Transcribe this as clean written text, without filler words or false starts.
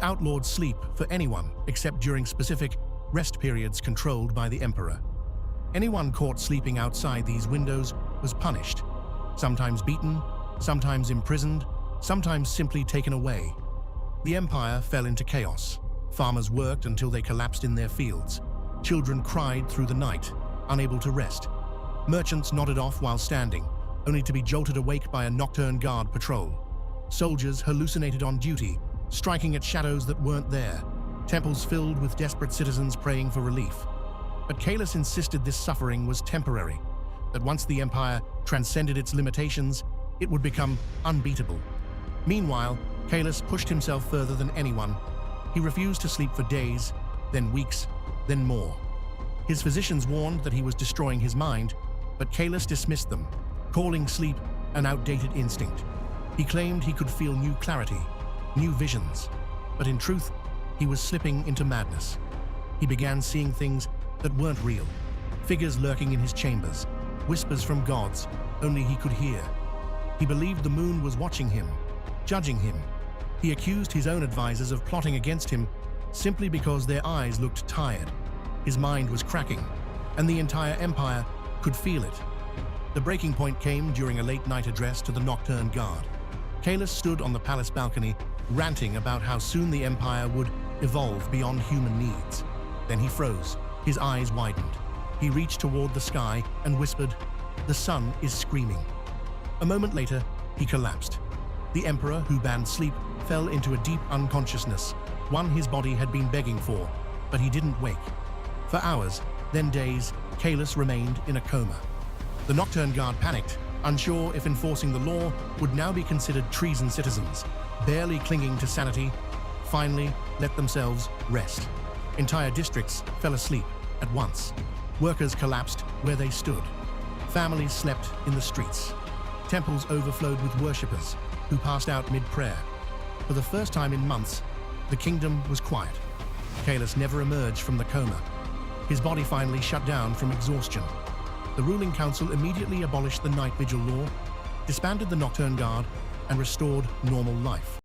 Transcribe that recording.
outlawed sleep for anyone except during specific rest periods controlled by the emperor. Anyone caught sleeping outside these windows was punished, sometimes beaten, sometimes imprisoned, sometimes simply taken away. The empire fell into chaos. Farmers worked until they collapsed in their fields. Children cried through the night, unable to rest. Merchants nodded off while standing, only to be jolted awake by a nocturne guard patrol. Soldiers hallucinated on duty, striking at shadows that weren't there. Temples filled with desperate citizens praying for relief. But Caellus insisted this suffering was temporary, that once the empire transcended its limitations, it would become unbeatable. Meanwhile, Caellus pushed himself further than anyone. He refused to sleep for days, then weeks, then more. His physicians warned that he was destroying his mind, but Caellus dismissed them, calling sleep an outdated instinct. He claimed he could feel new clarity, new visions, but in truth, he was slipping into madness. He began seeing things that weren't real, figures lurking in his chambers, whispers from gods only he could hear. He believed the moon was watching him, judging him. He accused his own advisors of plotting against him simply because their eyes looked tired. His mind was cracking, and the entire empire could feel it. The breaking point came during a late-night address to the Nocturne Guard. Caellus stood on the palace balcony, ranting about how soon the empire would evolve beyond human needs. Then he froze, his eyes widened. He reached toward the sky and whispered, "The sun is screaming." A moment later, he collapsed. The emperor, who banned sleep, fell into a deep unconsciousness, one his body had been begging for, but he didn't wake. For hours, then days, Caellus remained in a coma. The Nocturne Guard panicked, unsure if enforcing the law would now be considered treason. Citizens, barely clinging to sanity, finally let themselves rest. Entire districts fell asleep at once. Workers collapsed where they stood. Families slept in the streets. Temples overflowed with worshippers who passed out mid-prayer. For the first time in months, the kingdom was quiet. Caellus never emerged from the coma. His body finally shut down from exhaustion. The ruling council immediately abolished the Night Vigil Law, disbanded the Nocturne Guard, and restored normal life.